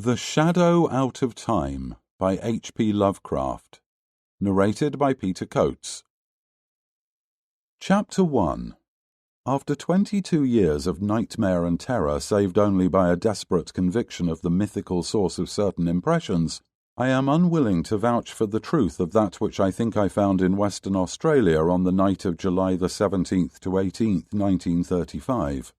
The Shadow Out of Time by H.P. Lovecraft. Narrated by Peter Coates. Chapter 1. After 22 years of nightmare and terror saved only by a desperate conviction of the mythical source of certain impressions, I am unwilling to vouch for the truth of that which I think I found in Western Australia on the night of July the 17th to 18th, 1935.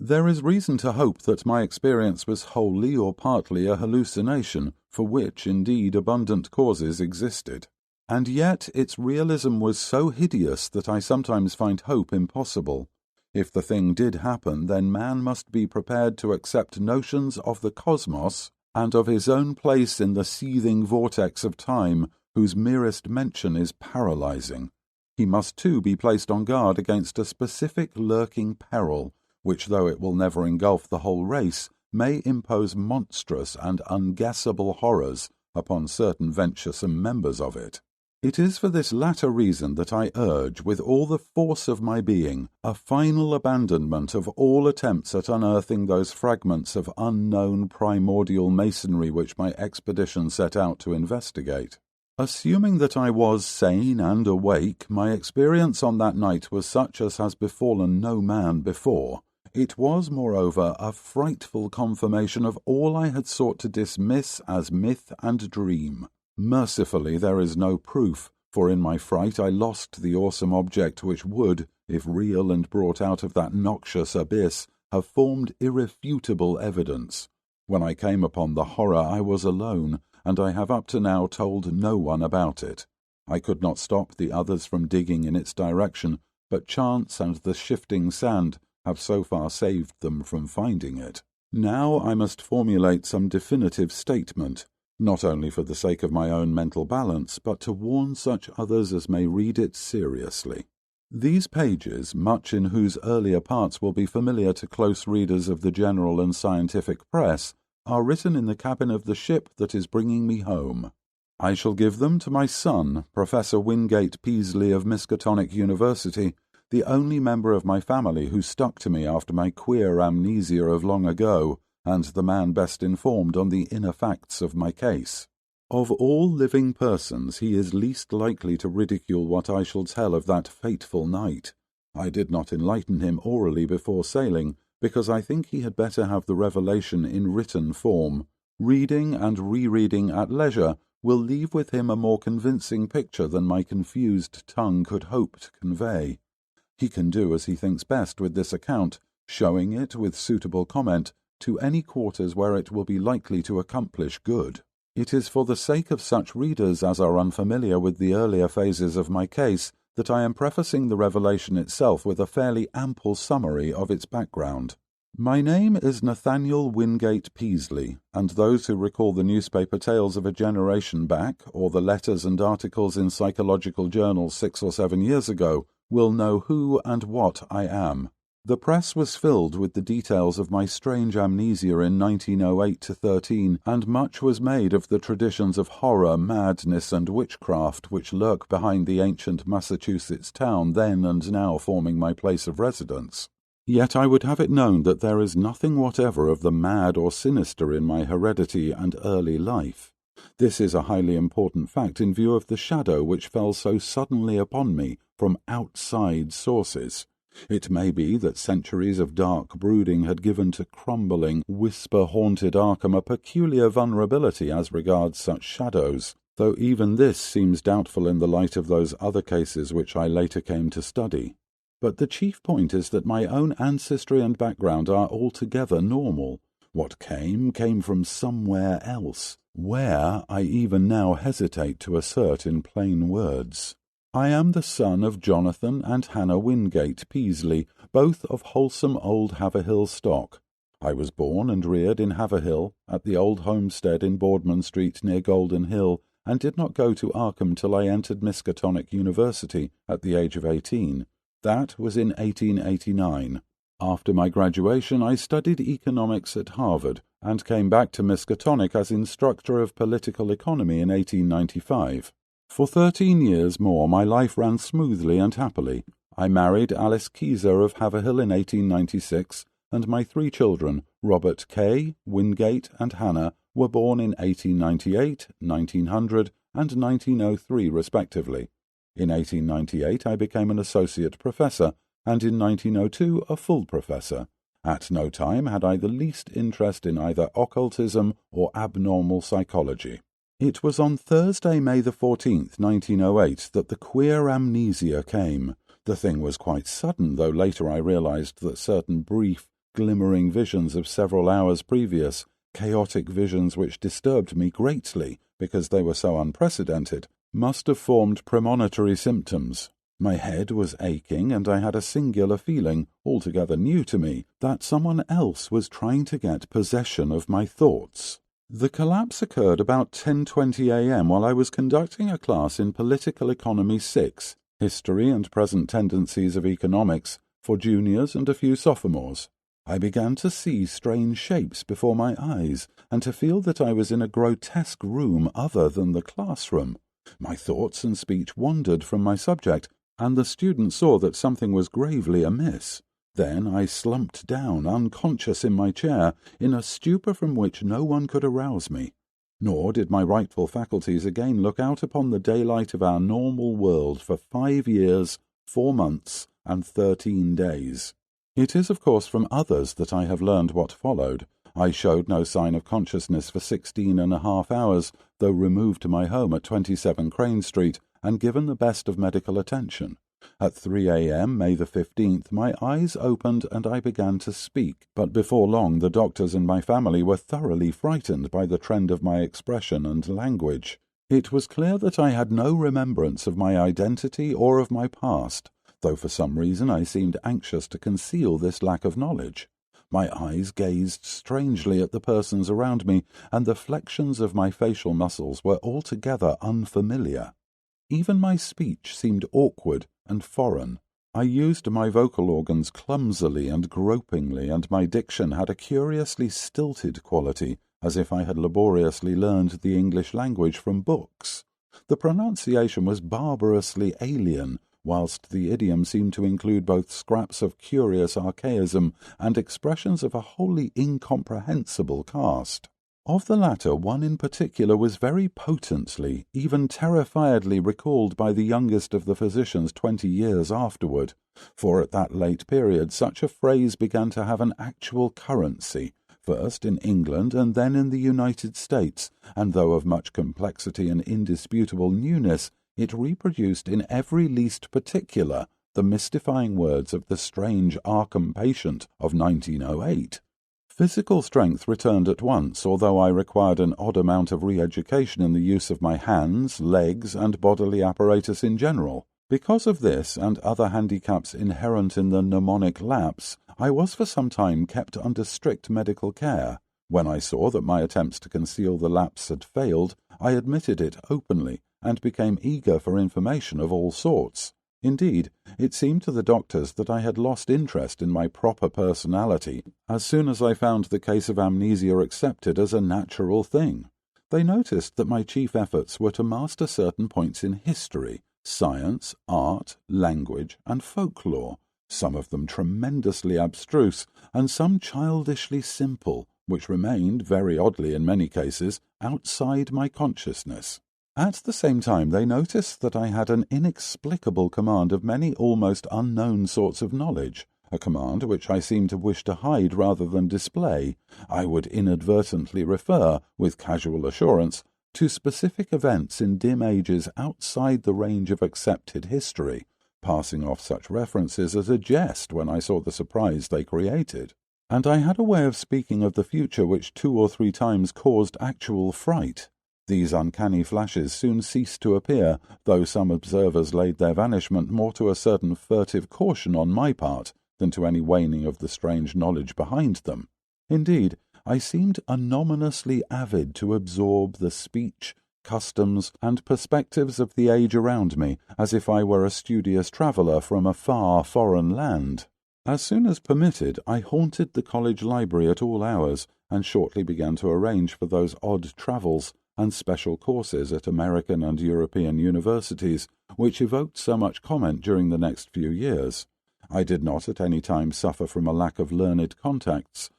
There is reason to hope that my experience was wholly or partly a hallucination, for which, indeed, abundant causes existed. And yet its realism was so hideous that I sometimes find hope impossible. If the thing did happen, then man must be prepared to accept notions of the cosmos and of his own place in the seething vortex of time, whose merest mention is paralyzing. He must too be placed on guard against a specific lurking peril, which, though it will never engulf the whole race, may impose monstrous and unguessable horrors upon certain venturesome members of it. It is for this latter reason that I urge, with all the force of my being, a final abandonment of all attempts at unearthing those fragments of unknown primordial masonry which my expedition set out to investigate. Assuming that I was sane and awake, my experience on that night was such as has befallen no man before. It was, moreover, a frightful confirmation of all I had sought to dismiss as myth and dream. Mercifully, there is no proof, for in my fright I lost the awesome object which would, if real and brought out of that noxious abyss, have formed irrefutable evidence. When I came upon the horror I was alone, and I have up to now told no one about it. I could not stop the others from digging in its direction, but chance and the shifting sand have so far saved them from finding it. Now I must formulate some definitive statement, not only for the sake of my own mental balance, but to warn such others as may read it seriously. These pages, much in whose earlier parts will be familiar to close readers of the general and scientific press, are written in the cabin of the ship that is bringing me home. I shall give them to my son, Professor Wingate Peaslee of Miskatonic University, the only member of my family who stuck to me after my queer amnesia of long ago, and the man best informed on the inner facts of my case. Of all living persons he is least likely to ridicule what I shall tell of that fateful night. I did not enlighten him orally before sailing, because I think he had better have the revelation in written form. Reading and rereading at leisure will leave with him a more convincing picture than my confused tongue could hope to convey. He can do as he thinks best with this account, showing it, with suitable comment, to any quarters where it will be likely to accomplish good. It is for the sake of such readers as are unfamiliar with the earlier phases of my case that I am prefacing the revelation itself with a fairly ample summary of its background. My name is Nathaniel Wingate Peaslee, and those who recall the newspaper tales of a generation back, or the letters and articles in psychological journals 6 or 7 years ago, will know who and what I am. The press was filled with the details of my strange amnesia in 1908-13, and much was made of the traditions of horror, madness, and witchcraft which lurk behind the ancient Massachusetts town then and now forming my place of residence. Yet I would have it known that there is nothing whatever of the mad or sinister in my heredity and early life. This is a highly important fact in view of the shadow which fell so suddenly upon me from outside sources. It may be that centuries of dark brooding had given to crumbling, whisper-haunted Arkham a peculiar vulnerability as regards such shadows, though even this seems doubtful in the light of those other cases which I later came to study. But the chief point is that my own ancestry and background are altogether normal. What came from somewhere else, where I even now hesitate to assert in plain words. I am the son of Jonathan and Hannah Wingate Peaslee, both of wholesome old Haverhill stock. I was born and reared in Haverhill, at the old homestead in Boardman Street near Golden Hill, and did not go to Arkham till I entered Miskatonic University at the age of 18. That was in 1889. After my graduation I studied economics at Harvard, and came back to Miskatonic as instructor of political economy in 1895. For 13 years more my life ran smoothly and happily. I married Alice Keyser of Haverhill in 1896, and my 3 children, Robert Kay, Wingate, and Hannah, were born in 1898, 1900, and 1903 respectively. In 1898 I became an associate professor, and in 1902 a full professor. At no time had I the least interest in either occultism or abnormal psychology. It was on Thursday, May the 14th, 1908, that the queer amnesia came. The thing was quite sudden, though later I realized that certain brief, glimmering visions of several hours previous, chaotic visions which disturbed me greatly because they were so unprecedented, must have formed premonitory symptoms. My head was aching, and I had a singular feeling, altogether new to me, that someone else was trying to get possession of my thoughts. The collapse occurred about 10:20 a.m. while I was conducting a class in Political Economy 6, History and Present Tendencies of Economics, for juniors and a few sophomores. I began to see strange shapes before my eyes, and to feel that I was in a grotesque room other than the classroom. My thoughts and speech wandered from my subject, and the student saw that something was gravely amiss. Then I slumped down, unconscious in my chair, in a stupor from which no one could arouse me. Nor did my rightful faculties again look out upon the daylight of our normal world for 5 years, 4 months, and 13 days. It is, of course, from others that I have learned what followed. I showed no sign of consciousness for 16.5 hours, though removed to my home at 27 Crane Street and given the best of medical attention. At 3 a.m., May the 15th, my eyes opened and I began to speak, but before long the doctors and my family were thoroughly frightened by the trend of my expression and language. It was clear that I had no remembrance of my identity or of my past, though for some reason I seemed anxious to conceal this lack of knowledge. My eyes gazed strangely at the persons around me, and the flexions of my facial muscles were altogether unfamiliar. Even my speech seemed awkward and foreign. I used my vocal organs clumsily and gropingly, and my diction had a curiously stilted quality, as if I had laboriously learned the English language from books. The pronunciation was barbarously alien, whilst the idiom seemed to include both scraps of curious archaism and expressions of a wholly incomprehensible cast. Of the latter, one in particular was very potently, even terrifiedly recalled by the youngest of the physicians 20 years afterward, for at that late period such a phrase began to have an actual currency, first in England and then in the United States, and though of much complexity and indisputable newness, it reproduced in every least particular the mystifying words of the strange Arkham patient of 1908. Physical strength returned at once, although I required an odd amount of re-education in the use of my hands, legs, and bodily apparatus in general. Because of this and other handicaps inherent in the mnemonic lapse, I was for some time kept under strict medical care. When I saw that my attempts to conceal the lapse had failed, I admitted it openly, and became eager for information of all sorts. Indeed, it seemed to the doctors that I had lost interest in my proper personality as soon as I found the case of amnesia accepted as a natural thing. They noticed that my chief efforts were to master certain points in history, science, art, language, and folklore, some of them tremendously abstruse, and some childishly simple, which remained, very oddly in many cases, outside my consciousness. At the same time they noticed that I had an inexplicable command of many almost unknown sorts of knowledge, a command which I seemed to wish to hide rather than display. I would inadvertently refer, with casual assurance, to specific events in dim ages outside the range of accepted history, passing off such references as a jest when I saw the surprise they created. And I had a way of speaking of the future which 2 or 3 times caused actual fright. These uncanny flashes soon ceased to appear, though some observers laid their vanishment more to a certain furtive caution on my part than to any waning of the strange knowledge behind them. Indeed, I seemed anomalously avid to absorb the speech, customs, and perspectives of the age around me, as if I were a studious traveller from a far foreign land. As soon as permitted, I haunted the college library at all hours, and shortly began to arrange for those odd travels and special courses at American and European universities, which evoked so much comment during the next few years. I did not at any time suffer from a lack of learned contacts,